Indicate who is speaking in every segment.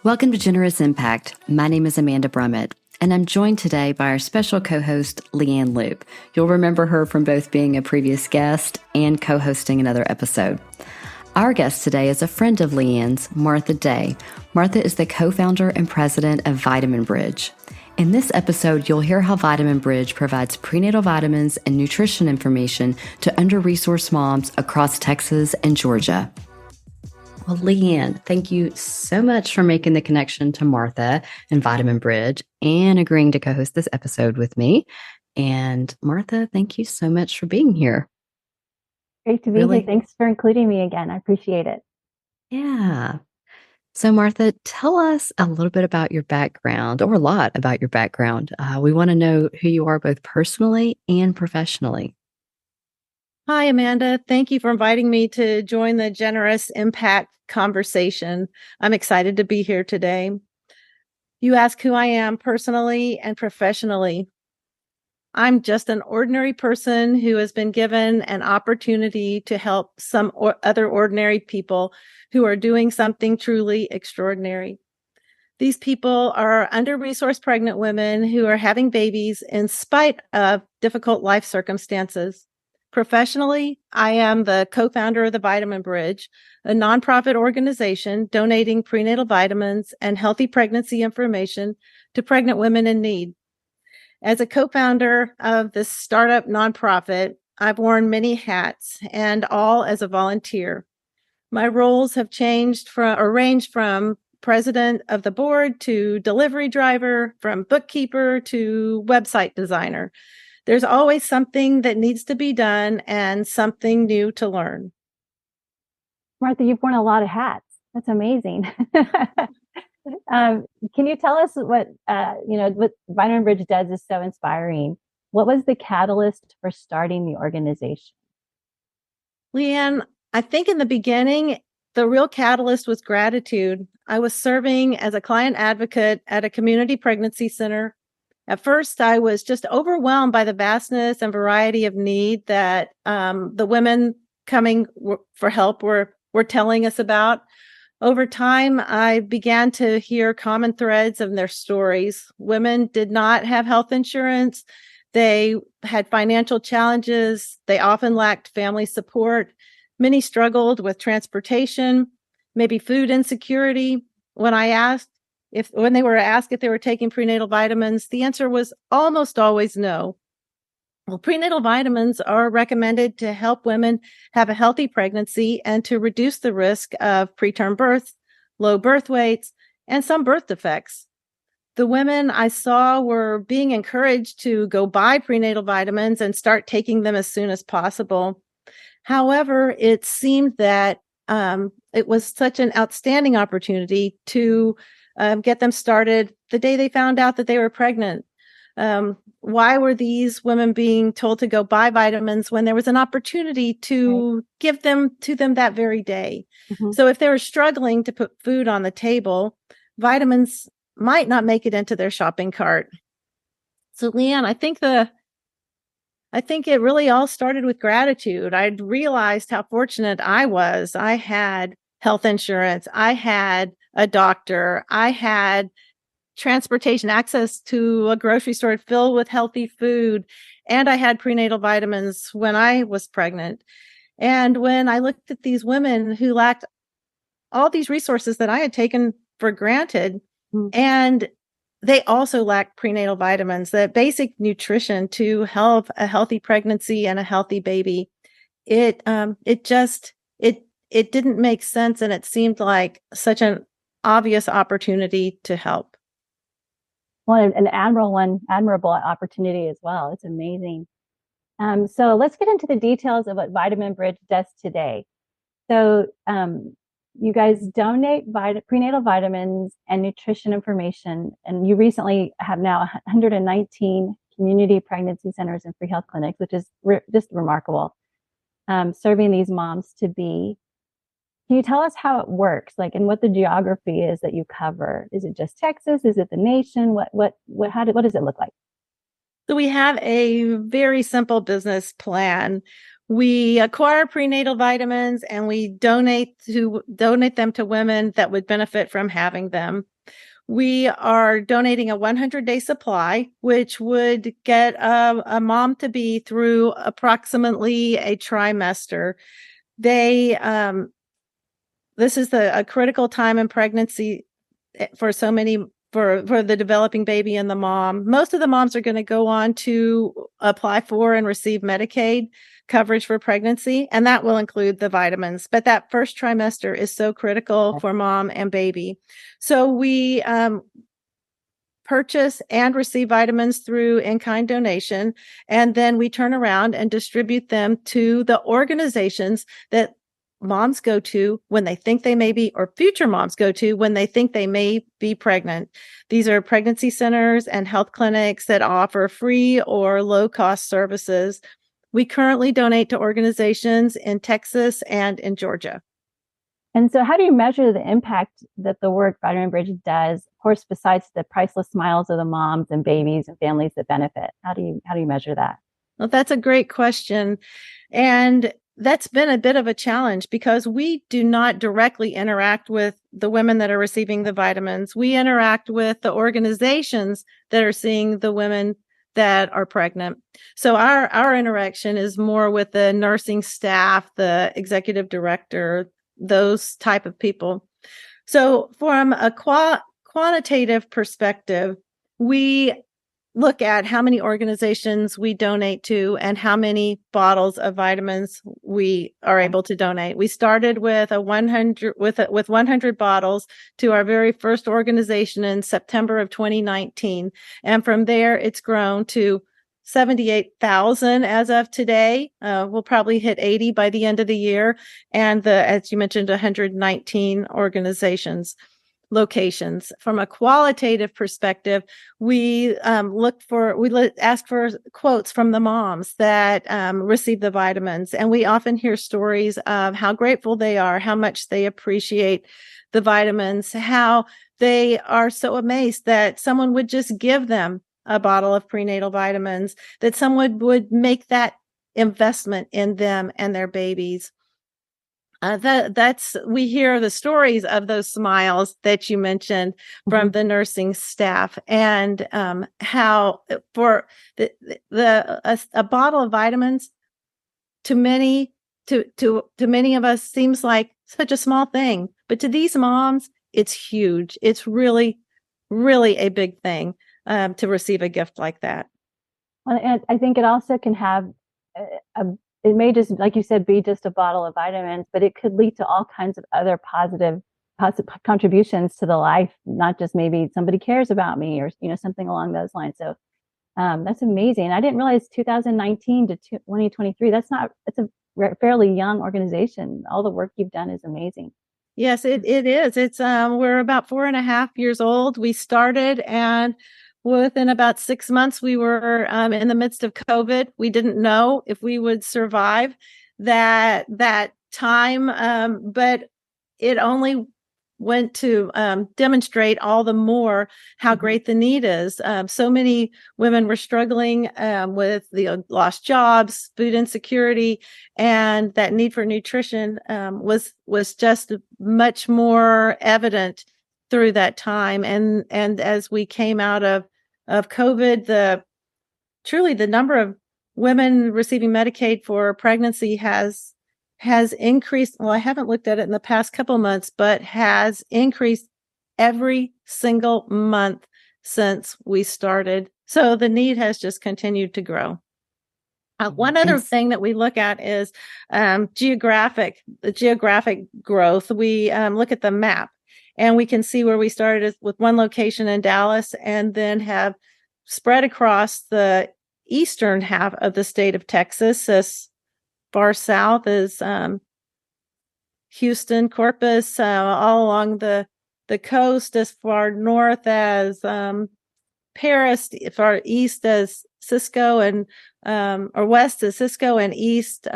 Speaker 1: Welcome to Generous Impact. My name is Amanda Brummett, and I'm joined today by our special co-host, Leanne Loop. You'll remember her from both being a previous guest and co-hosting another episode. Our guest today is a friend of Leanne's, Martha Day. Martha is the co-founder and president of Vitamin Bridge. In this episode, you'll hear how Vitamin Bridge provides prenatal vitamins and nutrition information to under-resourced moms across Texas and Georgia. Well, Leanne, thank you so much for making the connection to Martha and Vitamin Bridge and agreeing to co-host this episode with me. And Martha, thank you so much for being here.
Speaker 2: Great to be here. Thanks for including me again. I appreciate it.
Speaker 1: Yeah. So Martha, tell us a little bit about your background, or a lot about your background. We want to know who you are both personally and professionally.
Speaker 3: Hi, Amanda. Thank you for inviting me to join the Generous Impact conversation. I'm excited to be here today. You ask who I am personally and professionally. I'm just an ordinary person who has been given an opportunity to help some other ordinary people who are doing something truly extraordinary. These people are under-resourced pregnant women who are having babies in spite of difficult life circumstances. Professionally, I am the co-founder of the Vitamin Bridge, a nonprofit organization donating prenatal vitamins and healthy pregnancy information to pregnant women in need. As a co-founder of this startup nonprofit, I've worn many hats, and all as a volunteer. My roles have ranged from president of the board to delivery driver, from bookkeeper to website designer. There's always something that needs to be done and something new to learn.
Speaker 2: Martha, you've worn a lot of hats. That's amazing. Can you tell us what Vitamin Bridge does is so inspiring? What was the catalyst for starting the organization?
Speaker 3: Leanne, I think in the beginning, the real catalyst was gratitude. I was serving as a client advocate at a community pregnancy center. At first, I was just overwhelmed by the vastness and variety of need that the women coming for help were telling us about. Over time, I began to hear common threads in their stories. Women did not have health insurance. They had financial challenges. They often lacked family support. Many struggled with transportation, maybe food insecurity. When they were asked if they were taking prenatal vitamins, the answer was almost always no. Well, prenatal vitamins are recommended to help women have a healthy pregnancy and to reduce the risk of preterm birth, low birth weights, and some birth defects. The women I saw were being encouraged to go buy prenatal vitamins and start taking them as soon as possible. However, it seemed that it was such an outstanding opportunity to get them started the day they found out that they were pregnant. Why were these women being told to go buy vitamins when there was an opportunity to give them to them that very day? Mm-hmm. So if they were struggling to put food on the table, vitamins might not make it into their shopping cart. So Leanne, I think it really all started with gratitude. I'd realized how fortunate I was. I had health insurance. I had a doctor. I had transportation, access to a grocery store filled with healthy food. And I had prenatal vitamins when I was pregnant. And when I looked at these women who lacked all these resources that I had taken for granted, and they also lacked prenatal vitamins, the basic nutrition to have a healthy pregnancy and a healthy baby, it didn't make sense. And it seemed like such an obvious opportunity to help.
Speaker 2: Well, an admirable opportunity as well. It's amazing. So let's get into the details of what Vitamin Bridge does today. So you guys donate prenatal vitamins and nutrition information, and you recently have now 119 community pregnancy centers and free health clinics, which is just remarkable, serving these moms to be. Can you tell us how it works, and what the geography is that you cover? Is it just Texas? Is it the nation? What does it look like?
Speaker 3: So we have a very simple business plan. We acquire prenatal vitamins and we donate them to women that would benefit from having them. We are donating a 100-day supply, which would get a mom to be through approximately a trimester. This is a critical time in pregnancy for so many, for the developing baby and the mom. Most of the moms are going to go on to apply for and receive Medicaid coverage for pregnancy, and that will include the vitamins. But that first trimester is so critical for mom and baby. So we purchase and receive vitamins through in-kind donation, and then we turn around and distribute them to the organizations that moms go to when they think they may be, or future moms go to when they think they may be pregnant. These are pregnancy centers and health clinics that offer free or low-cost services. We currently donate to organizations in Texas and in Georgia.
Speaker 2: And so how do you measure the impact that the work Vitamin Bridge does, of course, besides the priceless smiles of the moms and babies and families that benefit? How do you measure that?
Speaker 3: Well, that's a great question. And that's been a bit of a challenge because we do not directly interact with the women that are receiving the vitamins. We interact with the organizations that are seeing the women that are pregnant. So our interaction is more with the nursing staff, the executive director, those type of people. So from a quantitative perspective, we look at how many organizations we donate to and how many bottles of vitamins we are able to donate. We started with 100 bottles to our very first organization in September of 2019. And from there, it's grown to 78,000 as of today. We'll probably hit 80 by the end of the year. And as you mentioned, 119 locations. From a qualitative perspective, we ask for quotes from the moms that receive the vitamins. And we often hear stories of how grateful they are, how much they appreciate the vitamins, how they are so amazed that someone would just give them a bottle of prenatal vitamins, that someone would make that investment in them and their babies. We hear the stories of those smiles that you mentioned from the nursing staff, and how for a bottle of vitamins to many of us seems like such a small thing, but to these moms, it's huge. It's really, really a big thing to receive a gift like that.
Speaker 2: Well, and I think it also can have it may just, like you said, be just a bottle of vitamins, but it could lead to all kinds of other positive contributions to the life, not just maybe somebody cares about me or, something along those lines. So that's amazing. I didn't realize 2019 to 2023, it's a fairly young organization. All the work you've done is amazing.
Speaker 3: Yes, it is. It's we're about 4.5 years old. We started, and within about 6 months, we were in the midst of COVID. We didn't know if we would survive that time, but it only went to demonstrate all the more how great the need is. So many women were struggling with the lost jobs, food insecurity, and that need for nutrition was just much more evident through that time. And as we came out of COVID, the number of women receiving Medicaid for pregnancy has increased. Well, I haven't looked at it in the past couple months, but has increased every single month since we started. So the need has just continued to grow. One other thing that we look at is the geographic growth. We look at the map, and we can see where we started with one location in Dallas and then have spread across the eastern half of the state of Texas. As far south as Houston, Corpus, all along the coast, as far north as Paris, far east as Cisco, and or west as Cisco, and east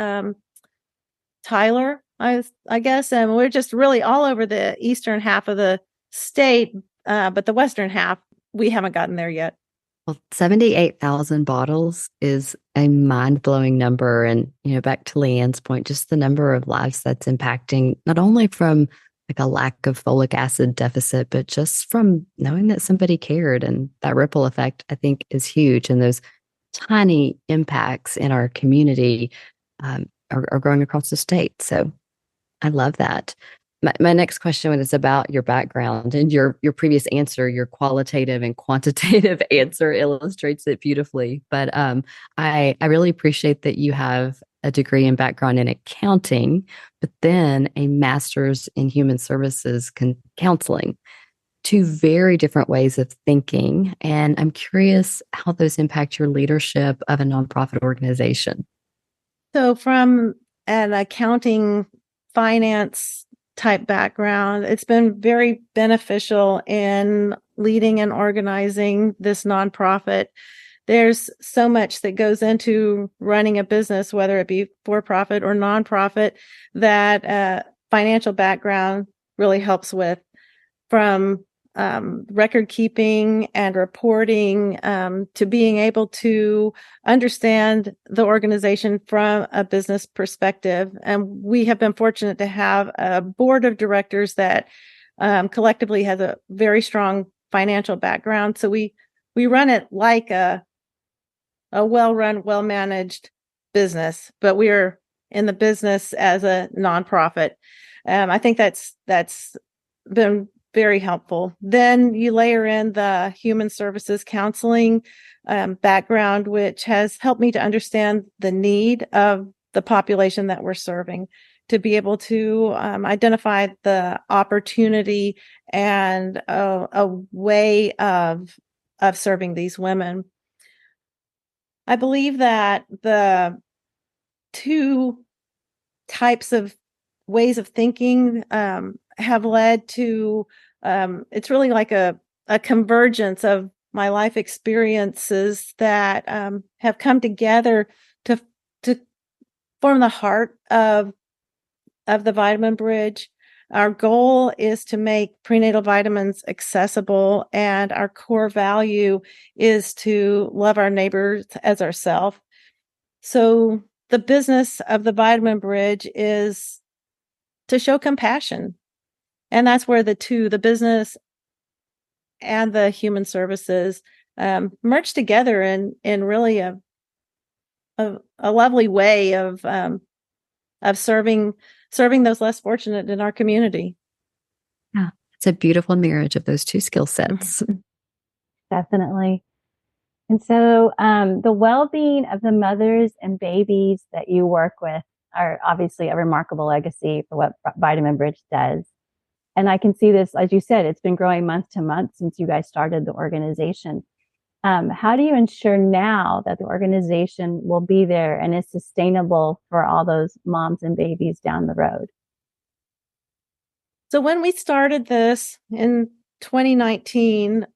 Speaker 3: Tyler, I guess. And we're just really all over the eastern half of the state, but the western half, we haven't gotten there yet.
Speaker 1: Well, 78,000 bottles is a mind-blowing number. And, back to Leanne's point, just the number of lives that's impacting, not only from like a lack of folic acid deficit, but just from knowing that somebody cared. And that ripple effect, I think, is huge. And those tiny impacts in our community are growing across the state. So I love that. My next question is about your background, and your previous answer, your qualitative and quantitative answer illustrates it beautifully. But I really appreciate that you have a degree and background in accounting, but then a master's in human services counseling. Two very different ways of thinking. And I'm curious how those impact your leadership of a nonprofit organization.
Speaker 3: So from an accounting finance type background, it's been very beneficial in leading and organizing this nonprofit. There's so much that goes into running a business, whether it be for profit or nonprofit, that financial background really helps with, from record keeping and reporting, to being able to understand the organization from a business perspective. And we have been fortunate to have a board of directors that collectively has a very strong financial background. So we run it like a well-run, well-managed business, but we're in the business as a nonprofit. I think that's been very helpful. Then you layer in the human services counseling background, which has helped me to understand the need of the population that we're serving, to be able to identify the opportunity and a way of serving these women. I believe that the two types of ways of thinking have led to, it's really like a convergence of my life experiences that have come together to form the heart of the Vitamin Bridge. Our goal is to make prenatal vitamins accessible, and our core value is to love our neighbors as ourselves. So the business of the Vitamin Bridge is to show compassion. And that's where the business and the human services merge together in really a lovely way of serving those less fortunate in our community.
Speaker 1: Yeah, it's a beautiful marriage of those two skill sets.
Speaker 2: Definitely. And so the well-being of the mothers and babies that you work with are obviously a remarkable legacy for what Vitamin Bridge does. And I can see this, as you said, it's been growing month to month since you guys started the organization. How do you ensure now that the organization will be there and is sustainable for all those moms and babies down the road?
Speaker 3: So when we started this in 2019,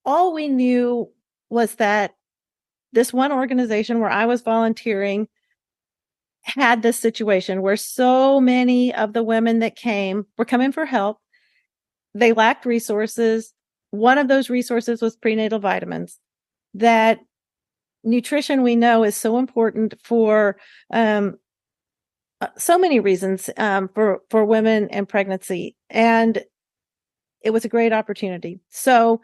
Speaker 3: all we knew was that this one organization where I was volunteering had this situation where so many of the women that came were coming for help. They lacked resources. One of those resources was prenatal vitamins. That nutrition, we know, is so important for so many reasons for women and pregnancy. And it was a great opportunity. So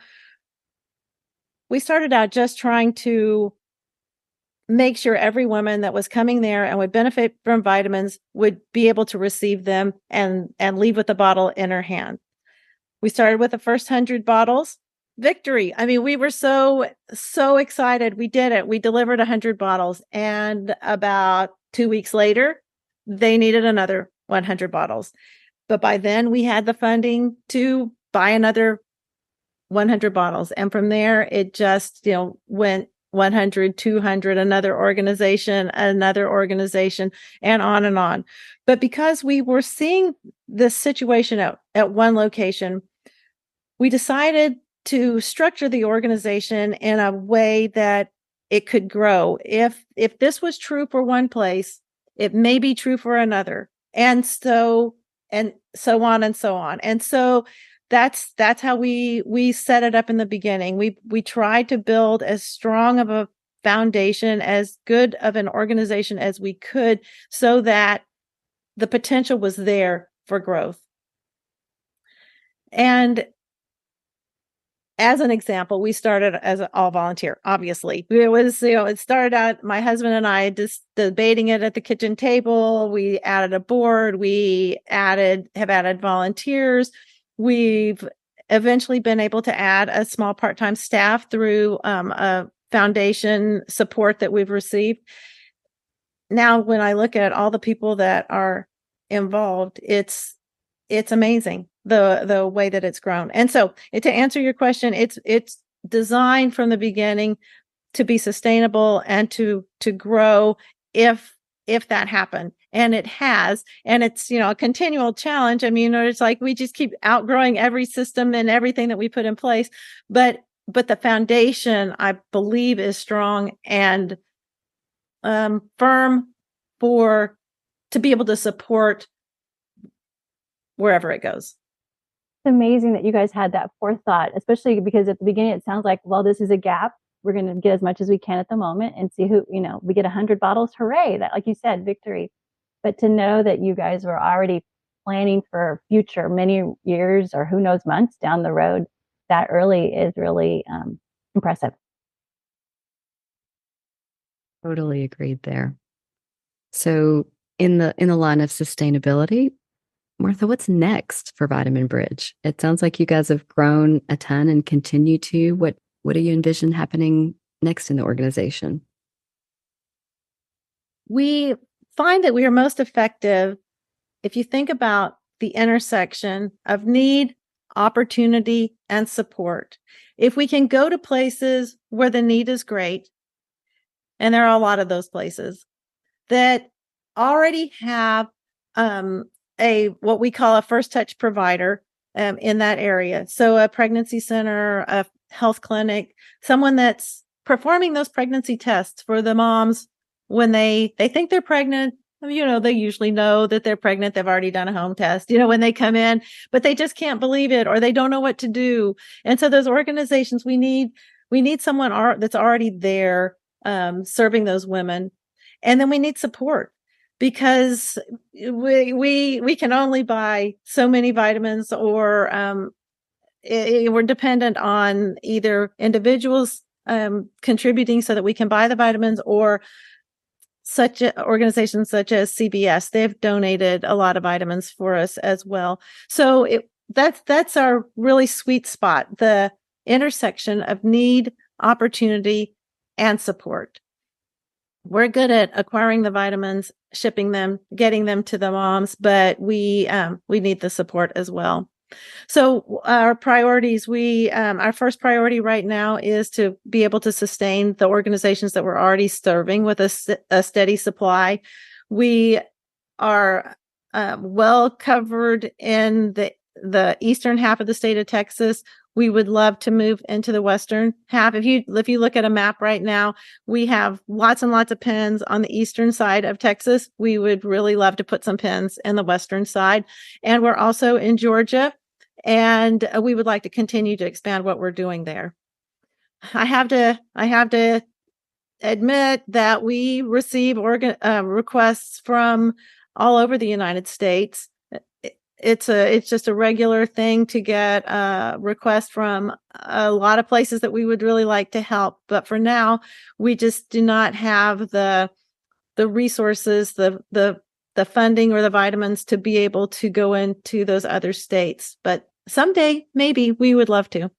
Speaker 3: we started out just trying to make sure every woman that was coming there and would benefit from vitamins would be able to receive them and leave with the bottle in her hand. We started with the first 100 bottles. Victory. I mean, we were so excited. We did it. We delivered 100 bottles. And about 2 weeks later, they needed another 100 bottles. But by then we had the funding to buy another 100 bottles. And from there, it just, went 100, 200, another organization, and on and on. But because we were seeing this situation at one location, we decided to structure the organization in a way that it could grow. If this was true for one place, it may be true for another. And so on and so on. And so that's how we set it up in the beginning. We tried to build as strong of a foundation, as good of an organization as we could, so that the potential was there for growth. And as an example, we started as an all volunteer. Obviously, it started out my husband and I just debating it at the kitchen table. We added a board. Have added volunteers. We've eventually been able to add a small part-time staff through a foundation support that we've received. Now, when I look at all the people that are involved, it's amazing the way that it's grown. And so, to answer your question, it's designed from the beginning to be sustainable and to grow if that happened. And it has, and it's, a continual challenge. I mean, it's like we just keep outgrowing every system and everything that we put in place. But the foundation, I believe, is strong and firm to be able to support wherever it goes.
Speaker 2: It's amazing that you guys had that forethought, especially because at the beginning it sounds like, well, this is a gap. We're going to get as much as we can at the moment and see who, we get 100 bottles. Hooray. That, like you said, victory. But to know that you guys were already planning for future many years or who knows months down the road that early is really impressive.
Speaker 1: Totally agreed there. So in the line of sustainability, Martha, what's next for Vitamin Bridge? It sounds like you guys have grown a ton and continue to. What do you envision happening next in the organization?
Speaker 3: We find that we are most effective if you think about the intersection of need, opportunity, and support. If we can go to places where the need is great, and there are a lot of those places that already have what we call a first touch provider in that area. So a pregnancy center, a health clinic, someone that's performing those pregnancy tests for the moms when they think they're pregnant. They usually know that they're pregnant. They've already done a home test, when they come in, but they just can't believe it or they don't know what to do. And so those organizations, we need someone that's already there serving those women. And then we need support because we can only buy so many vitamins, or we're dependent on either individuals contributing so that we can buy the vitamins, or organizations such as CBS. They've donated a lot of vitamins for us as well. So that's our really sweet spot, the intersection of need, opportunity, and support. We're good at acquiring the vitamins, shipping them, getting them to the moms, but we need the support as well. So our priorities, our first priority right now is to be able to sustain the organizations that we're already serving with a steady supply. We are well covered in the eastern half of the state of Texas. We would love to move into the western half. If you look at a map right now, we have lots and lots of pens on the eastern side of Texas. We would really love to put some pens in the western side. And we're also in Georgia, and we would like to continue to expand what we're doing there. I have to admit that we receive requests from all over the United States. It's just a regular thing to get requests from a lot of places that we would really like to help. But for now, we just do not have the resources, the funding or the vitamins to be able to go into those other states. But someday, maybe we would love to.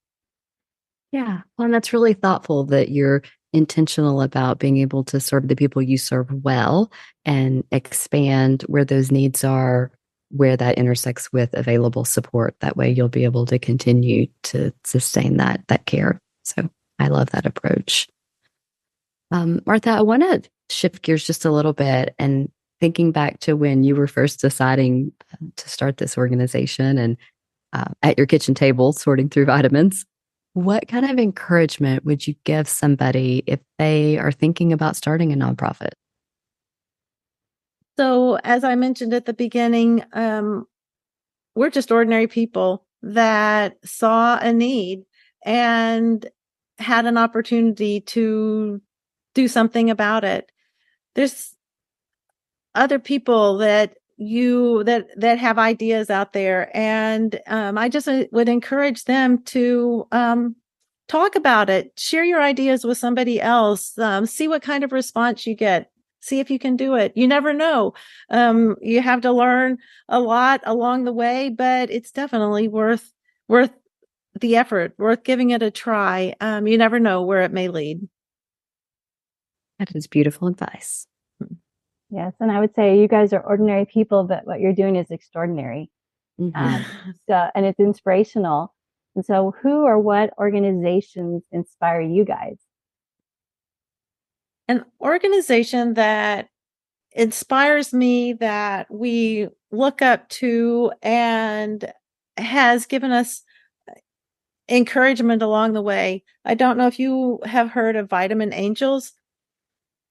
Speaker 1: Yeah. Well, and that's really thoughtful that you're intentional about being able to serve the people you serve well and expand where those needs are, where that intersects with available support. That way you'll be able to continue to sustain that care. So I love that approach. Martha, I want to shift gears just a little bit and thinking back to when you were first deciding to start this organization and at your kitchen table sorting through vitamins. What kind of encouragement would you give somebody if they are thinking about starting a nonprofit?
Speaker 3: So, as I mentioned at the beginning, we're just ordinary people that saw a need and had an opportunity to do something about it. There's other people that have ideas out there, and I just would encourage them to talk about it, share your ideas with somebody else, see what kind of response you get, see if you can do it. You never know. You have to learn a lot along the way, but it's definitely worth the effort, worth giving it a try. You never know where it may lead.
Speaker 1: That is beautiful advice.
Speaker 2: Yes, and I would say you guys are ordinary people, but what you're doing is extraordinary.
Speaker 1: Mhm.
Speaker 2: And it's inspirational. And so, who or what organizations inspire you guys?
Speaker 3: An organization that inspires me, that we look up to, and has given us encouragement along the way. I don't know if you have heard of Vitamin Angels.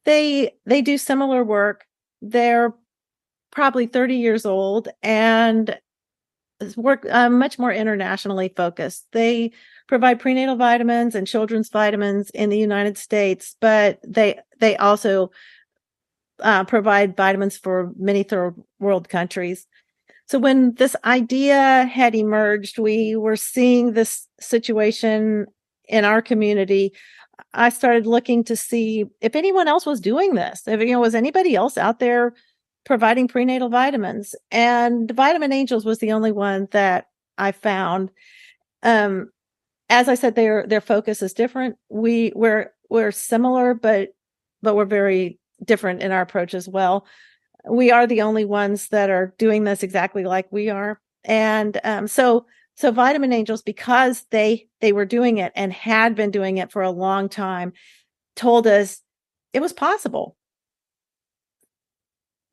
Speaker 3: They do similar work. They're probably 30 years old and work much more internationally focused. They provide prenatal vitamins and children's vitamins in the United States, but they also provide vitamins for many third world countries. So when this idea had emerged, we were seeing this situation in our community. I started looking to see if anyone else was doing this. If, was anybody else out there providing prenatal vitamins? And Vitamin Angels was the only one that I found. As I said, their focus is different. We're similar, but we're very different in our approach as well. We are the only ones that are doing this exactly like we are. And so Vitamin Angels, because they were doing it and had been doing it for a long time, told us it was possible.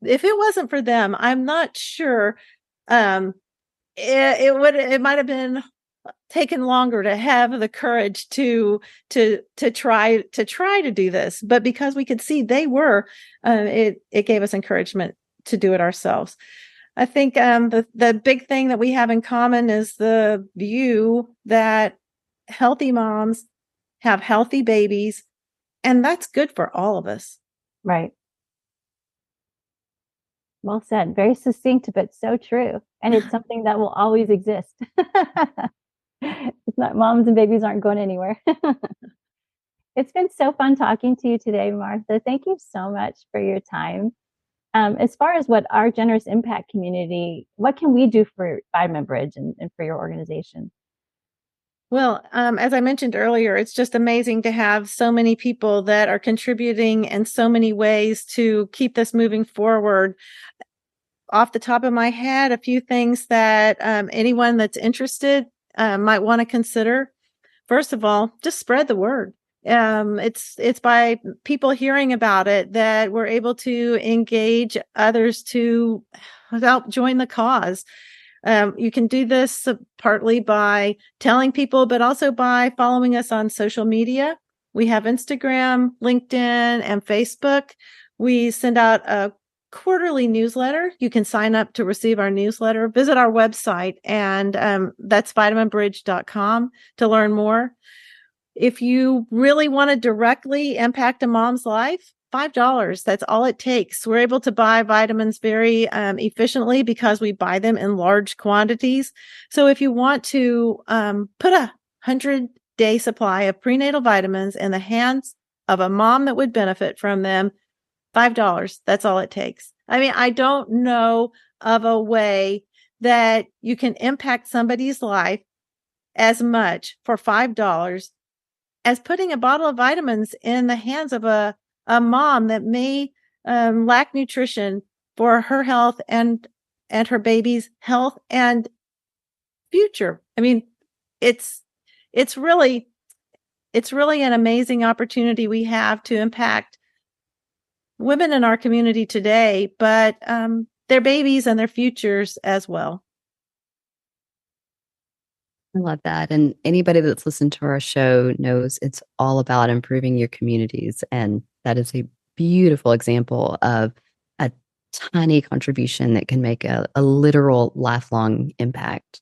Speaker 3: If it wasn't for them, I'm not sure it might have been taken longer to have the courage to try to do this, but because we could see they were, it gave us encouragement to do it ourselves. I think the big thing that we have in common is the view that healthy moms have healthy babies, and that's good for all of us.
Speaker 2: Right. Well said. Very succinct, but so true. And it's something that will always exist. It's not, moms and babies aren't going anywhere. It's been so fun talking to you today, Martha. Thank you so much for your time. As far as what our generous impact community, what can we do for Vitamin Bridge and for your organization?
Speaker 3: Well, as I mentioned earlier, it's just amazing to have so many people that are contributing in so many ways to keep this moving forward. Off the top of my head, a few things that anyone that's interested might want to consider. First of all, just spread the word. It's by people hearing about it that we're able to engage others to help join the cause. You can do this partly by telling people, but also by following us on social media. We have Instagram, LinkedIn, and Facebook. We send out a quarterly newsletter. You can sign up to receive our newsletter. Visit our website, and that's vitaminbridge.com to learn more. If you really want to directly impact a mom's life, $5. That's all it takes. We're able to buy vitamins very efficiently because we buy them in large quantities. So if you want to put 100-day supply of prenatal vitamins in the hands of a mom that would benefit from them, $5. That's all it takes. I mean, I don't know of a way that you can impact somebody's life as much for $5 as putting a bottle of vitamins in the hands of a mom that may lack nutrition for her health and her baby's health and future. I mean, it's really an amazing opportunity we have to impact women in our community today, but their babies and their futures as well.
Speaker 1: I love that. And anybody that's listened to our show knows it's all about improving your communities. And that is a beautiful example of a tiny contribution that can make a literal lifelong impact.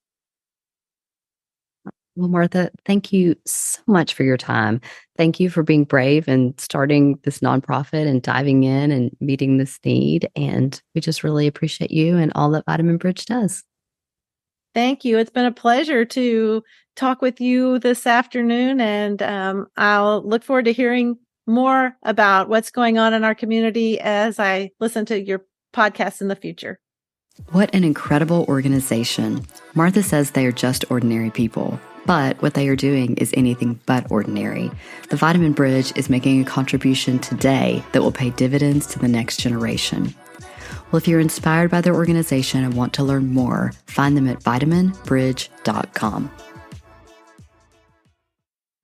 Speaker 1: Well, Martha, thank you so much for your time. Thank you for being brave and starting this nonprofit and diving in and meeting this need. And we just really appreciate you and all that Vitamin Bridge does.
Speaker 3: Thank you. It's been a pleasure to talk with you this afternoon, and I'll look forward to hearing more about what's going on in our community as I listen to your podcast in the future.
Speaker 1: What an incredible organization. Martha says they are just ordinary people, but what they are doing is anything but ordinary. The Vitamin Bridge is making a contribution today that will pay dividends to the next generation. Well, if you're inspired by their organization and want to learn more, find them at vitaminbridge.com.